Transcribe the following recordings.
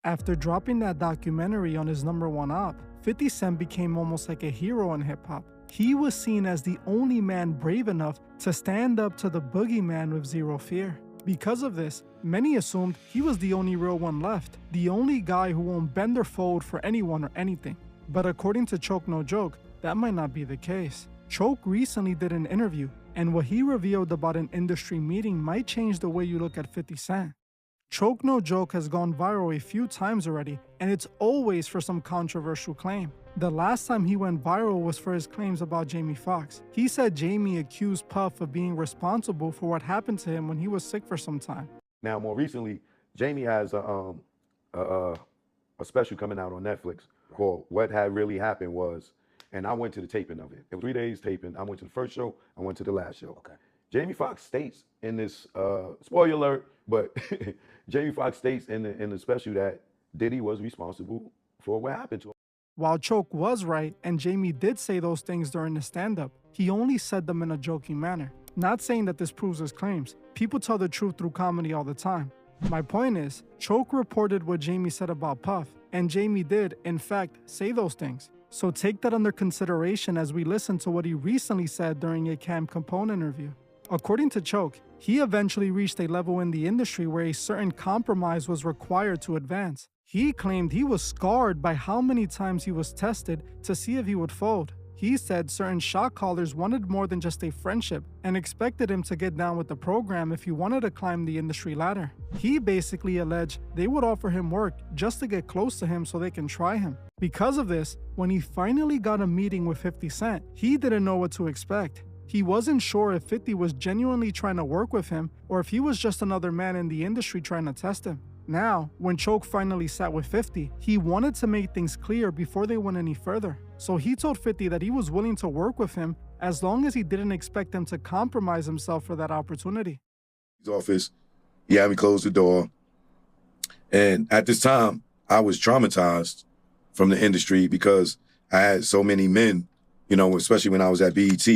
After dropping that documentary on his #1 op, 50 Cent became almost like a hero in hip-hop. He was seen as the only man brave enough to stand up to the boogeyman with zero fear. Because of this, many assumed he was the only real one left, the only guy who won't bend or fold for anyone or anything. But according to Choke No Joke, that might not be the case. Choke recently did an interview, and what he revealed about an industry meeting might change the way you look at 50 Cent. Choke No Joke has gone viral a few times already, and it's always for some controversial claim. The last time he went viral was for his claims about Jamie Foxx. He said Jamie accused Puff of being responsible for what happened to him when he was sick for some time. Now, more recently, Jamie has a special coming out on Netflix called "What Had Really Happened Was," and I went to the taping of it. It was 3 days taping. I went to the first show. I went to the last show. Okay. Jamie Foxx states in this spoiler alert, but Jamie Foxx states in the special that Diddy was responsible for what happened to him. While Choke was right, and Jamie did say those things during the stand-up, he only said them in a joking manner. Not saying that this proves his claims. People tell the truth through comedy all the time. My point is, Choke reported what Jamie said about Puff, and Jamie did, in fact, say those things. So take that under consideration as we listen to what he recently said during a Cam Capone interview. According to Choke, he eventually reached a level in the industry where a certain compromise was required to advance. He claimed he was scarred by how many times he was tested to see if he would fold. He said certain shot callers wanted more than just a friendship and expected him to get down with the program if he wanted to climb the industry ladder. He basically alleged they would offer him work just to get close to him so they can try him. Because of this, when he finally got a meeting with 50 Cent, he didn't know what to expect. He wasn't sure if 50 was genuinely trying to work with him or if he was just another man in the industry trying to test him. Now, when Choke finally sat with 50, he wanted to make things clear before they went any further. So he told 50 that he was willing to work with him as long as he didn't expect him to compromise himself for that opportunity. His office, he had me close the door. And at this time, I was traumatized from the industry because I had so many men, you know, especially when I was at BET,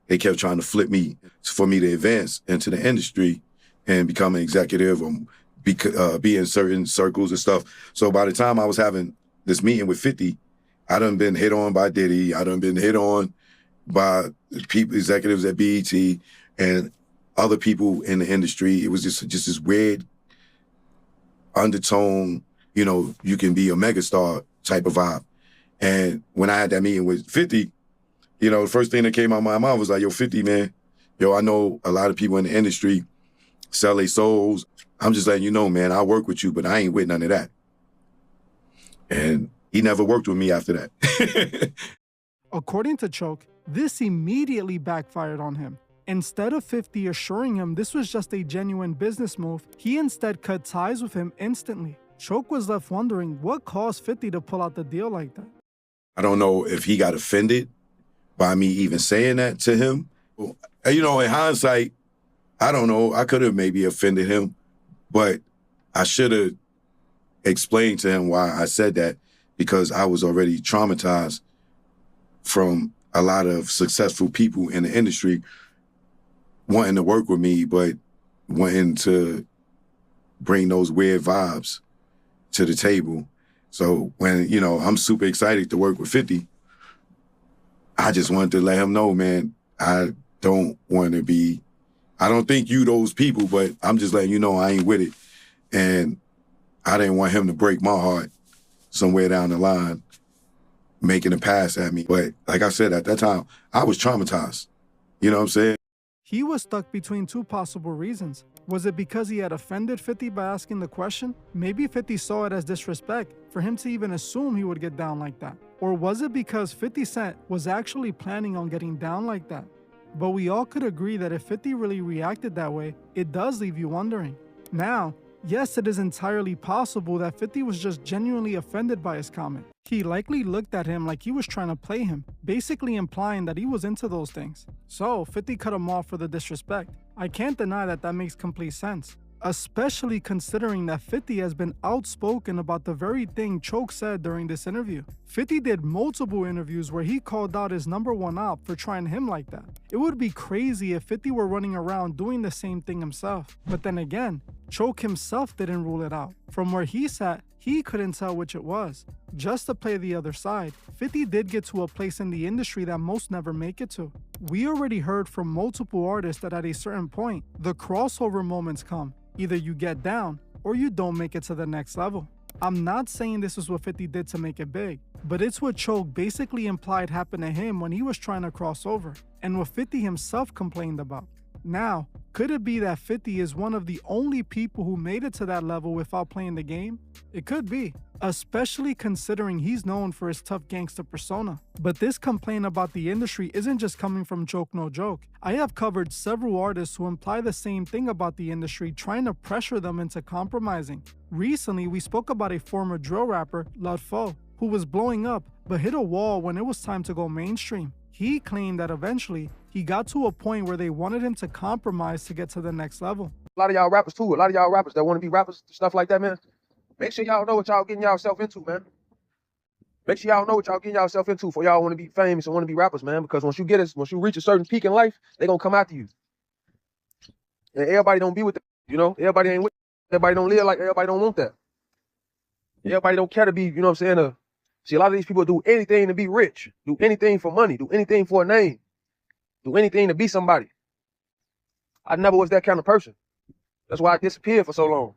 they kept trying to flip me for me to advance into the industry and become an executive or be in certain circles and stuff. So by the time I was having this meeting with 50, I done been hit on by Diddy. I done been hit on by people, executives at BET and other people in the industry. It was just this weird undertone, you know, you can be a megastar type of vibe. And when I had that meeting with 50, you know, the first thing that came out of my mouth was like, yo, 50, man, yo, I know a lot of people in the industry sell their souls. I'm just letting you know, man, I work with you, but I ain't with none of that. And he never worked with me after that. According to Choke, this immediately backfired on him. Instead of 50 assuring him this was just a genuine business move, he instead cut ties with him instantly. Choke was left wondering what caused 50 to pull out the deal like that. I don't know if he got offended by me even saying that to him. You know, in hindsight, I don't know, I could have maybe offended him, but I should have explained to him why I said that, because I was already traumatized from a lot of successful people in the industry wanting to work with me, but wanting to bring those weird vibes to the table. So when, you know, I'm super excited to work with 50, I just wanted to let him know, man, I don't think you those people, but I'm just letting you know I ain't with it. And I didn't want him to break my heart somewhere down the line, making a pass at me. But like I said, at that time, I was traumatized. You know what I'm saying? He was stuck between two possible reasons. Was it because he had offended 50 by asking the question? Maybe 50 saw it as disrespect for him to even assume he would get down like that. Or was it because 50 Cent was actually planning on getting down like that? But we all could agree that if 50 really reacted that way, it does leave you wondering. Now, yes, it is entirely possible that 50 was just genuinely offended by his comment. He likely looked at him like he was trying to play him, basically implying that he was into those things. So 50 cut him off for the disrespect. I can't deny that that makes complete sense. especially considering that 50 has been outspoken about the very thing Choke said during this interview. 50 did multiple interviews where he called out his #1 op for trying him like that. It would be crazy if 50 were running around doing the same thing himself. But then again, Choke himself didn't rule it out. From where he sat, he couldn't tell which it was. Just to play the other side, 50 did get to a place in the industry that most never make it to. We already heard from multiple artists that at a certain point, the crossover moments come. Either you get down or you don't make it to the next level. I'm not saying this is what 50 did to make it big, but it's what Choke basically implied happened to him when he was trying to cross over, and what 50 himself complained about. Now, could it be that 50 is one of the only people who made it to that level without playing the game? It could be, especially considering he's known for his tough gangster persona. But this complaint about the industry isn't just coming from Joke No Joke. I have covered several artists who imply the same thing about the industry, trying to pressure them into compromising. Recently, we spoke about a former drill rapper, Ludfo, who was blowing up but hit a wall when it was time to go mainstream. He claimed that eventually, he got to a point where they wanted him to compromise to get to the next level. A lot of y'all rappers too, a lot of y'all rappers that want to be rappers, stuff like that, man. Make sure y'all know what y'all getting yourself into, man. Make sure y'all know what y'all getting yourself into for y'all want to be famous and want to be rappers, man. Because once you reach a certain peak in life, they gonna come after you. And everybody don't be with that, you know. Everybody ain't with. Everybody don't live like everybody don't want that. Everybody don't care to be, you know what I'm saying? See, a lot of these people do anything to be rich, do anything for money, do anything for a name, do anything to be somebody. I never was that kind of person. That's why I disappeared for so long.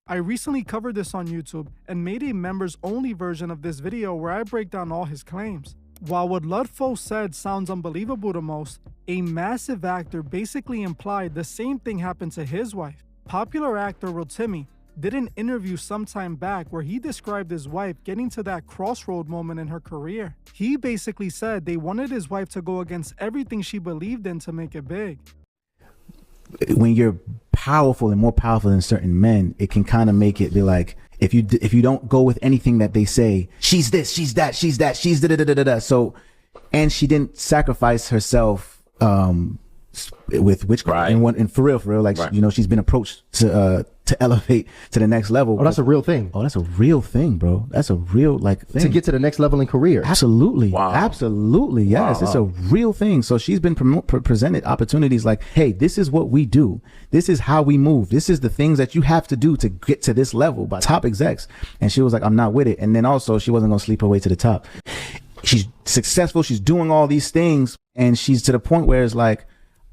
I recently covered this on YouTube and made a members only version of this video where I break down all his claims. While what Ludfo said sounds unbelievable to most, a massive actor basically implied the same thing happened to his wife. Popular actor Rotimi did an interview sometime back where he described his wife getting to that crossroad moment in her career. He basically said they wanted his wife to go against everything she believed in to make it big. When you're powerful and more powerful than certain men, it can kind of make it be like, if you don't go with anything that they say, she's this, she's that, she's that, she's da da da da da. So, and she didn't sacrifice herself with witchcraft, right. and for real, like right. you know, she's been approached to elevate to the next level. Oh, that's a real thing. Oh, that's a real thing, bro. That's a real thing. To get to the next level in career. Absolutely. Wow. Absolutely. Yes. Wow. It's a real thing. So she's been presented opportunities like, hey, this is what we do. This is how we move. This is the things that you have to do to get to this level by top execs. And she was like, I'm not with it. And then also she wasn't going to sleep her way to the top. She's successful. She's doing all these things. And she's to the point where it's like,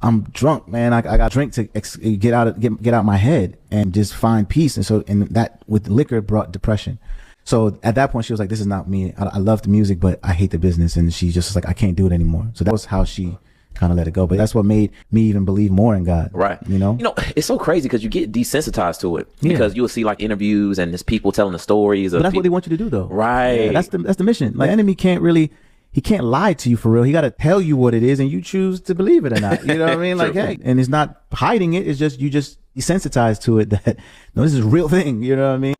I'm drunk, man. I got drink to get out my head and just find peace. And that with liquor brought depression. So at that point, she was like, this is not me. I love the music, but I hate the business. And she just was like, I can't do it anymore. So that was how she kind of let it go. But that's what made me even believe more in God. Right. You know, it's so crazy because you get desensitized to it because you'll see like interviews and there's people telling the stories. But that's what they want you to do though. Right. Yeah, that's the mission. Like enemy he can't lie to you for real. He got to tell you what it is and you choose to believe it or not. You know what I mean? Like, hey, and it's not hiding it. It's just, you just desensitized to it that, no, this is a real thing. You know what I mean?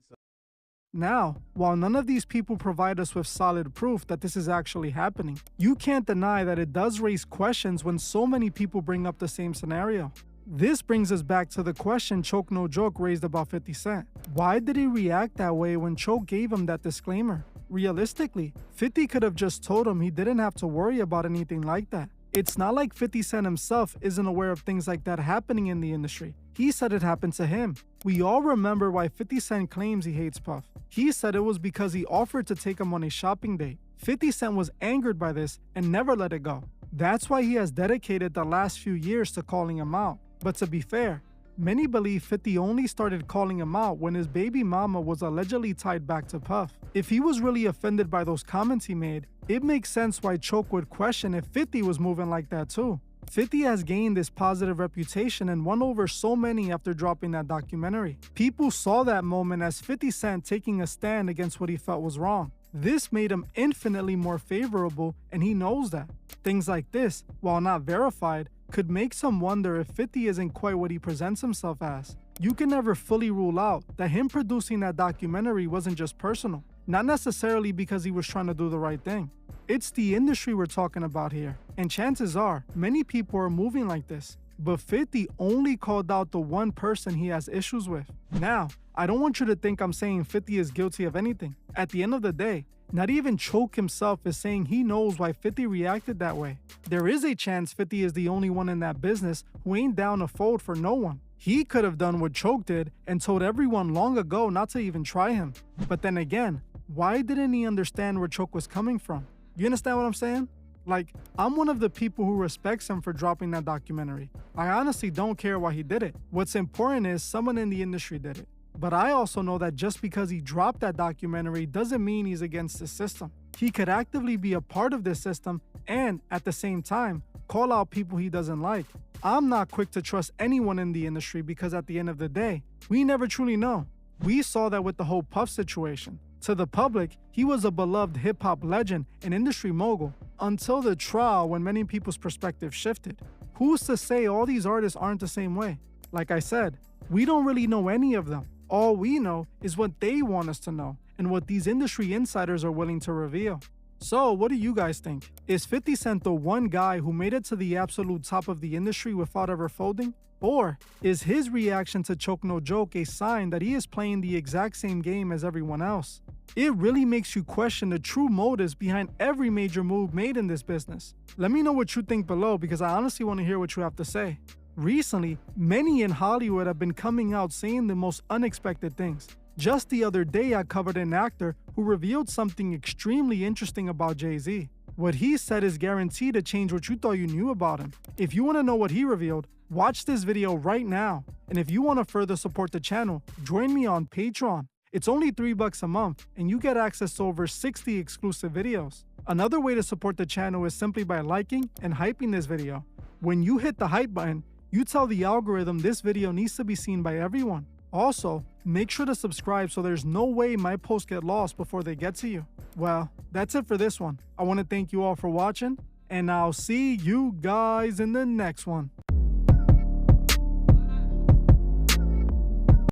Now, while none of these people provide us with solid proof that this is actually happening, you can't deny that it does raise questions when so many people bring up the same scenario. This brings us back to the question Choke No Joke raised about 50 Cent. Why did he react that way when Choke gave him that disclaimer? Realistically, 50 could have just told him he didn't have to worry about anything like that. It's not like 50 Cent himself isn't aware of things like that happening in the industry. He said it happened to him. We all remember why 50 Cent claims he hates Puff. He said it was because he offered to take him on a shopping date. 50 Cent was angered by this and never let it go. That's why he has dedicated the last few years to calling him out. But to be fair, many believe 50 only started calling him out when his baby mama was allegedly tied back to Puff. If he was really offended by those comments he made, it makes sense why Choke would question if 50 was moving like that too. 50 has gained this positive reputation and won over so many after dropping that documentary. People saw that moment as 50 Cent taking a stand against what he felt was wrong. This made him infinitely more favorable, and he knows that. Things like this, while not verified, could make some wonder if 50 isn't quite what he presents himself as. You can never fully rule out that him producing that documentary wasn't just personal, not necessarily because he was trying to do the right thing. It's the industry we're talking about here, and chances are, many people are moving like this. but 50 only called out the one person he has issues with. Now, I don't want you to think I'm saying 50 is guilty of anything. At the end of the day, not even Choke himself is saying he knows why 50 reacted that way. There is a chance 50 is the only one in that business who ain't down to fold for no one. He could have done what Choke did and told everyone long ago not to even try him. But then again, why didn't he understand where Choke was coming from? You understand what I'm saying? Like, I'm one of the people who respects him for dropping that documentary. I honestly don't care why he did it. What's important is someone in the industry did it. But I also know that just because he dropped that documentary doesn't mean he's against the system. He could actively be a part of this system and, at the same time, call out people he doesn't like. I'm not quick to trust anyone in the industry because at the end of the day, we never truly know. We saw that with the whole Puff situation. To the public, he was a beloved hip-hop legend and industry mogul until the trial when many people's perspective shifted. Who's to say all these artists aren't the same way? Like I said, we don't really know any of them. All we know is what they want us to know and what these industry insiders are willing to reveal. So, what do you guys think? Is 50 Cent the one guy who made it to the absolute top of the industry without ever folding? Or is his reaction to Choke No Joke a sign that he is playing the exact same game as everyone else? It really makes you question the true motives behind every major move made in this business. Let me know what you think below because I honestly want to hear what you have to say. Recently, many in Hollywood have been coming out saying the most unexpected things. Just the other day, I covered an actor who revealed something extremely interesting about Jay-Z. What he said is guaranteed to change what you thought you knew about him. If you want to know what he revealed, watch this video right now. And if you want to further support the channel, join me on Patreon. It's only $3 a month, and you get access to over 60 exclusive videos. Another way to support the channel is simply by liking and hyping this video. When you hit the hype button, you tell the algorithm this video needs to be seen by everyone. Also, make sure to subscribe so there's no way my posts get lost before they get to you. Well, that's it for this one. I want to thank you all for watching, and I'll see you guys in the next one.